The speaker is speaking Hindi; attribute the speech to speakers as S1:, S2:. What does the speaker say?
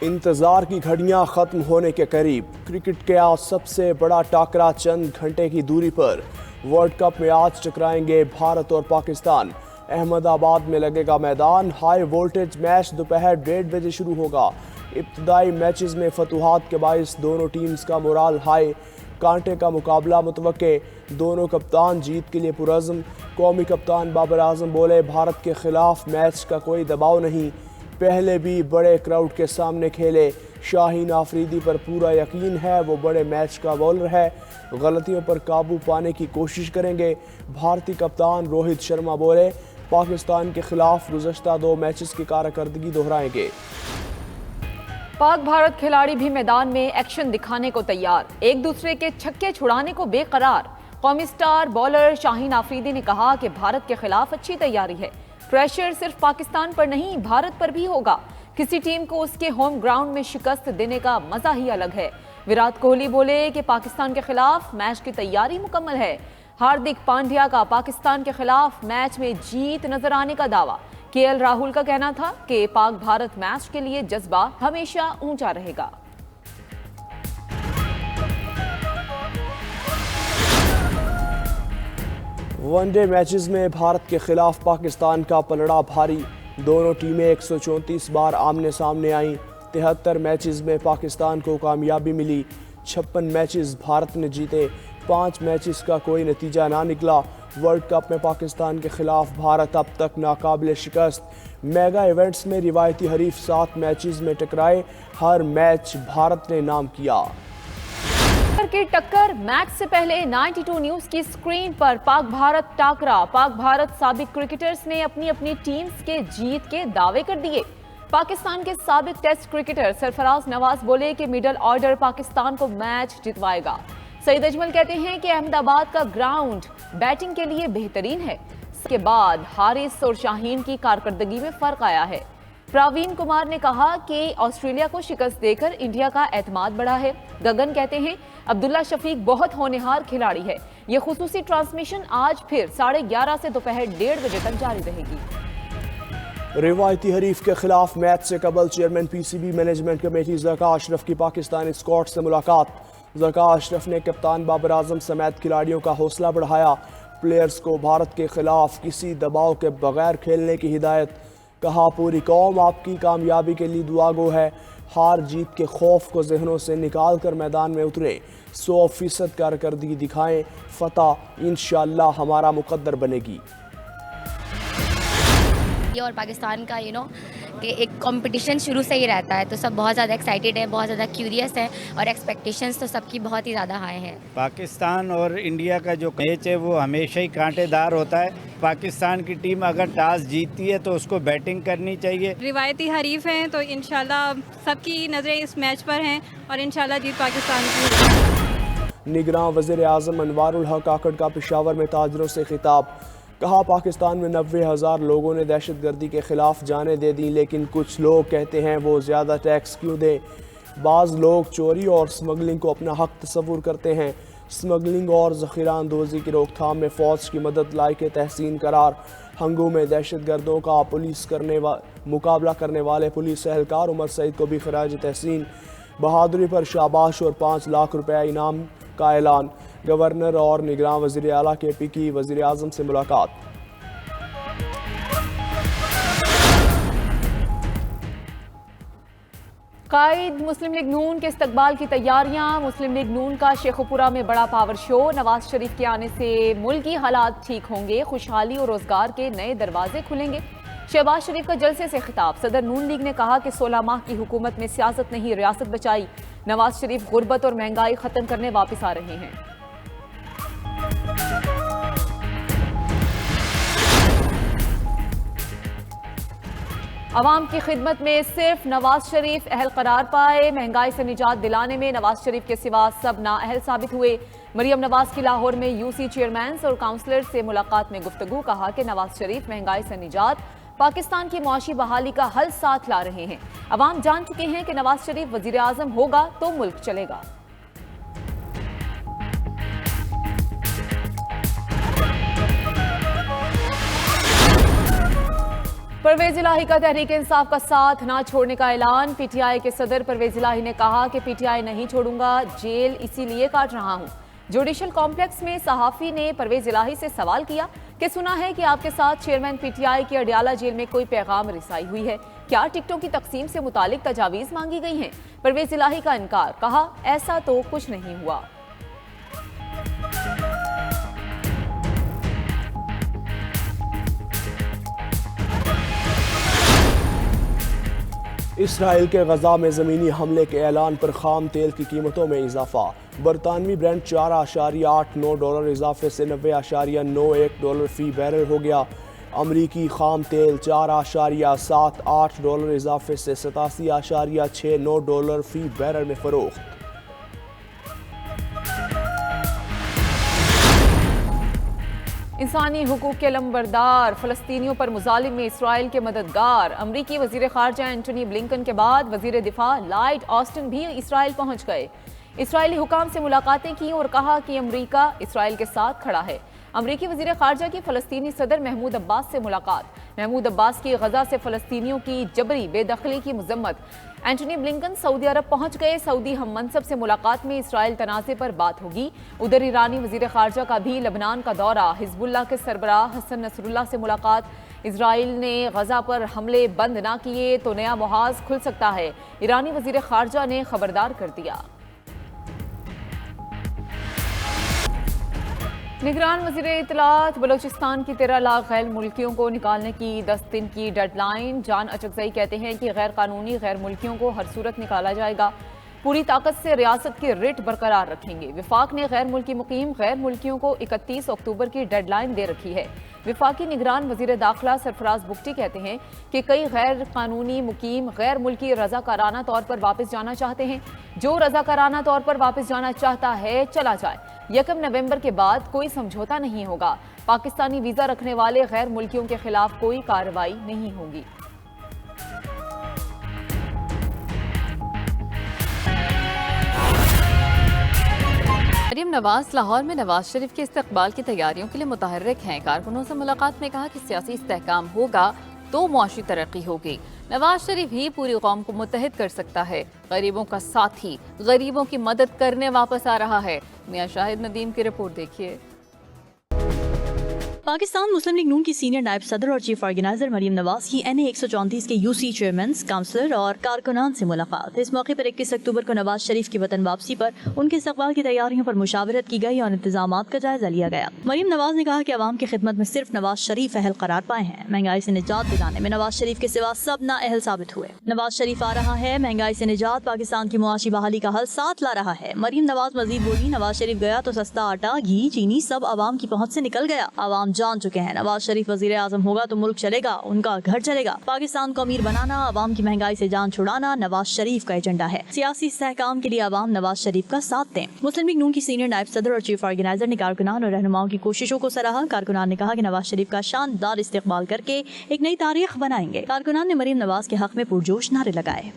S1: इंतजार की घड़ियां खत्म होने के करीब क्रिकेट के आज सबसे बड़ा टाकरा चंद घंटे की दूरी पर। वर्ल्ड कप में आज टकराएंगे भारत और पाकिस्तान। अहमदाबाद में लगेगा मैदान। हाई वोल्टेज मैच दोपहर 1:30 बजे शुरू होगा। इब्तदाई मैचेस में फतुहात के बाइस दोनों टीम्स का मोराल हाई। कांटे का मुकाबला मुतवक्के। दोनों कप्तान जीत के लिए पुरज़्म। कौमी कप्तान बाबर आजम बोले, भारत के खिलाफ मैच का कोई दबाव नहीं, पहले भी बड़े क्राउड के सामने खेले। शाहीन आफरीदी पर पूरा यकीन है, वो बड़े मैच का बॉलर है, गलतियों पर काबू पाने की कोशिश करेंगे। भारतीय कप्तान रोहित शर्मा बोले, पाकिस्तान के खिलाफ गुज़श्ता 2 मैचेस की कारकर्दगी दोहराएंगे।
S2: पाक भारत खिलाड़ी भी मैदान में एक्शन दिखाने को तैयार, एक दूसरे के छक्के छुड़ाने को बेकरार। कौमी स्टार बॉलर शाहीन आफरीदी ने कहा कि भारत के खिलाफ अच्छी तैयारी है, प्रेशर सिर्फ पाकिस्तान पर नहीं भारत पर भी होगा। किसी टीम को उसके होम ग्राउंड में शिकस्त देने का मजा ही अलग है। विराट कोहली बोले कि पाकिस्तान के खिलाफ मैच की तैयारी मुकम्मल है। हार्दिक पांड्या का पाकिस्तान के खिलाफ मैच में जीत नजर आने का दावा। केएल राहुल का कहना था कि पाक भारत मैच के लिए जज्बा हमेशा ऊंचा रहेगा।
S1: वनडे मैचेस में भारत के खिलाफ पाकिस्तान का पलड़ा भारी। दोनों टीमें 134 बार आमने सामने आईं। 73 मैचेस में पाकिस्तान को कामयाबी मिली। 56 मैचेस भारत ने जीते। 5 मैचेस का कोई नतीजा ना निकला। वर्ल्ड कप में पाकिस्तान के खिलाफ भारत अब तक नाकाबिल शिकस्त। मेगा इवेंट्स में रिवायती हरीफ 7 मैचेस में टकराए, हर मैच भारत ने नाम किया।
S2: की टक्कर मैच से पहले 92 न्यूज की स्क्रीन पर पाक भारत टाकरा। पाक भारत साबिक क्रिकेटर्स ने अपनी अपनी टीम्स के जीत के दावे कर दिए। पाकिस्तान के साबिक टेस्ट क्रिकेटर सरफराज नवाज बोले कि मिडल ऑर्डर पाकिस्तान को मैच जितवाएगा। सईद अजमल कहते हैं कि अहमदाबाद का ग्राउंड बैटिंग के लिए बेहतरीन है। इसके बाद हारिस और शाहीन की कारकर्दगी में फर्क आया है। प्रवीण कुमार ने कहा कि ऑस्ट्रेलिया को शिकस्त देकर इंडिया का एतमाद बढ़ा है। गगन कहते हैं अब्दुल्ला शफीक बहुत होनहार खिलाड़ी है। यह खुसूसी ट्रांसमिशन आज फिर 11:30 से दोपहर 1:30 बजे तक जारी रहेगी।
S1: रिवायती हरीफ के खिलाफ मैच से कबल chairman PCB management committee Zaka Ashraf की पाकिस्तानी स्क्वाड से मुलाकात। ज़का अशरफ ने कप्तान बाबर आजम समेत खिलाड़ियों का हौसला बढ़ाया। प्लेयर्स को भारत के खिलाफ किसी दबाव के बगैर खेलने की हिदायत। कहा, पूरी कौम आपकी कामयाबी के लिए दुआ गो है। हार जीत के खौफ को जहनों से निकाल कर मैदान में उतरे। 100% कारकर्दगी दिखाएं, फतह इंशाअल्लाह हमारा मुकद्दर बनेगी।
S3: और पाकिस्तान का कि एक कंपटीशन शुरू से ही रहता है, तो सब बहुत ज़्यादा एक्साइटेड है, बहुत ज़्यादा क्यूरियस है और एक्सपेक्टेशंस तो सबकी बहुत ही ज़्यादा हाई है।
S4: पाकिस्तान और इंडिया का जो मैच है वो हमेशा ही कांटेदार होता है। पाकिस्तान की टीम अगर टॉस जीतती है तो उसको बैटिंग करनी चाहिए।
S5: रिवायती हरीफ हैं तो इंशाल्लाह सबकी नज़रें इस मैच पर हैं और इंशाल्लाह जीत पाकिस्तान की।
S1: निगरान वज़ीर आज़म अनवारुल हक आकड़ का पेशावर में ताजरों से खिताब। कहा, पाकिस्तान में 90,000 लोगों ने दहशतगर्दी के खिलाफ जानें दे दी, लेकिन कुछ लोग कहते हैं वो ज़्यादा टैक्स क्यों दें। बाज़ लोग चोरी और स्मगलिंग को अपना हक तस्वुर करते हैं। स्मगलिंग और ज़ख़ीरा अंदोज़ी की रोकथाम में फ़ौज की मदद लायक तहसीन करार। हंगू में दहशतगर्दों का मुकाबला करने वाले पुलिस एहलकार उमर सईद को भी खराज तहसीन। बहादुरी पर शाबाश और 5 लाख रुपया इनाम का ऐलान। गवर्नर और निगरान वज़ीर आला KP की वज़ीर आज़म से मुलाकात।
S2: कायद मुस्लिम लीग नून के इस्तकबाल की तैयारियां। मुस्लिम लीग नून का शेखुपुरा में बड़ा पावर शो। नवाज शरीफ के आने से मुल्की हालात ठीक होंगे, खुशहाली और रोजगार के नए दरवाजे खुलेंगे। शहबाज शरीफ का जलसे से खिताब। सदर नून लीग ने कहा कि 16 माह की हुकूमत में सियासत नहीं रियासत बचाई। नवाज शरीफ गुर्बत और महंगाई खत्म करने वापस आ रहे हैं। अवाम की खिदमत में सिर्फ नवाज शरीफ अहल करार पाए। महंगाई से निजात दिलाने में नवाज शरीफ के सिवा सब नाअहल साबित हुए। मरियम नवाज की लाहौर में UC चेयरमैन और काउंसलर से मुलाकात में गुफ्तगू। कहा कि नवाज शरीफ महंगाई से निजात, पाकिस्तान की मुआशी बहाली का हल साथ ला रहे हैं। अवाम जान चुके हैं कि नवाज शरीफ वजीर आजम होगा तो मुल्क चलेगा। परवेज इलाही का तहरीक इंसाफ का साथ ना छोड़ने का ऐलान। पीटीआई के सदर परवेज इलाही ने कहा कि पीटीआई नहीं छोड़ूंगा, जेल इसीलिए काट रहा हूं। जुडिशल कॉम्प्लेक्स में सहाफी ने परवेज इलाही से सवाल किया कि सुना है कि आपके साथ चेयरमैन पीटीआई की अडियाला जेल में कोई पैगाम रिसाई हुई है, क्या टिकटों की तकसीम से मुतालिक तजावीज़ मांगी गई हैं? परवेज इलाही का इनकार, कहा ऐसा तो कुछ नहीं हुआ।
S1: इसराइल के गजा में ज़मीनी हमले के ऐलान पर खाम तेल की कीमतों में इजाफा। बरतानवी ब्रेंट $4.89 इजाफे से $90.91 फ़ी बैरल हो गया। अमरीकी खाम तेल $4.78 इजाफे से $87.69 फ़ी बैरल में फ़रोख्त।
S2: इंसानी हुकूक के लंबरदार, फ़लस्तीनियों पर मुजालिम में इसराइल के मददगार। अमरीकी वज़ीर ख़ारजा एंटनी ब्लिंकन के बाद वज़ीर दिफा लॉयड ऑस्टिन भी इसराइल पहुंच गए। इसराइली हुकाम से मुलाकातें की और कहा कि अमरीका इसराइल के साथ खड़ा है। अमरीकी वज़ीर ख़ारजा की फ़लस्तीनी सदर महमूद अब्बास से मुलाकात। महमूद अब्बास की गजा से फ़लस्तीनियों की जबरी बेदखली की मजम्मत। एंटनी ब्लिंकन सऊदी अरब पहुंच गए। सऊदी हम मनसब से मुलाकात में इसराइल तनाज़े पर बात होगी। उधर ईरानी वज़ीर ख़ारजा का भी लबनान का दौरा। हिजबुल्लाह के सरबराह हसन नसरुल्लाह से मुलाकात। इसराइल ने गजा पर हमले बंद ना किए तो नया मुहाज खुल सकता है, ईरानी वज़ीर ख़ारजा ने खबरदार कर दिया। निगरान वज़ीर इत्तलात बलोचिस्तान की 13 लाख गैर मुल्कियों को निकालने की 10 दिन की डेडलाइन। जान अचकज़ई कहते हैं कि गैर कानूनी गैर मुल्कियों को हर सूरत निकाला जाएगा। पूरी ताकत से रियासत की रिट बरकरार रखेंगे। विफाक ने गैर मुल्की मुकीम गैर मुल्कियों को 31 अक्टूबर की डेडलाइन दे रखी है। विफाकी निगरान वज़ीर दाखिला सरफराज बुख्ती कहते हैं कि कई गैर कानूनी मुकीम गैर मुल्की रज़ाकाराना तौर पर वापस जाना चाहते हैं। जो रज़ाकाराना तौर पर वापस जाना चाहता है चला जाए। 1 नवंबर के बाद कोई समझौता नहीं होगा। पाकिस्तानी वीज़ा रखने वाले गैर मुल्कियों के खिलाफ कोई कार्रवाई नहीं होगी। मरियम नवाज लाहौर में नवाज शरीफ के इस्तकबाल की तैयारियों के लिए मुतहर्रिक हैं। कारकुनों से मुलाकात में कहा कि सियासी इस्तेहकाम होगा तो मुआशी तरक्की होगी। नवाज शरीफ ही पूरी कौम को मुत्तहिद कर सकता है। गरीबों का साथी गरीबों की मदद करने वापस आ रहा है। मियां शाहिद नदीम की रिपोर्ट देखिए।
S6: पाकिस्तान मुस्लिम लीग नून की सीनियर नायब सदर और चीफ ऑर्गेनाइजर मरियम नवाज की NA 134 के UC चेयरमैन, काउंसलर और कारकुनान से मुलाकात। इस मौके पर 21 अक्टूबर को नवाज शरीफ की वतन वापसी पर उनके इस्तकबाल की तैयारियों पर मुशावरत की गई और इंतजामात का जायजा लिया गया। मरियम नवाज ने कहा कि अवाम की खिदमत में सिर्फ नवाज शरीफ अहल करार पाए हैं। महंगाई से निजात दिलाने में नवाज शरीफ के सिवा सब ना अहल साबित हुए। नवाज शरीफ आ रहा है, महंगाई से निजात, पाकिस्तान की मुआशी बहाली का हल साथ ला रहा है। मरियम नवाज मजीद बोली, नवाज शरीफ गया तो सस्ता आटा, घी, चीनी सब आवाम की पहुँच से निकल गया। आवाम जान चुके हैं नवाज शरीफ वजीर आजम होगा तो मुल्क चलेगा, उनका घर चलेगा। पाकिस्तान को अमीर बनाना, आवाम की महंगाई से जान छुड़ाना नवाज शरीफ का एजेंडा है। सियासी इस्तेहकाम के लिए आवाम नवाज शरीफ का साथ दें। मुस्लिम लीग नून की सीनियर नायब सदर और चीफ ऑर्गेनाइजर ने कारकुनान और रहनुमाओं की कोशिशों को सराहा। कारकुनान ने कहा कि नवाज शरीफ का शानदार इस्तेकबाल करके एक नई तारीख बनाएंगे। कारकुनान ने मरियम नवाज के हक में पुरजोश नारे लगाए।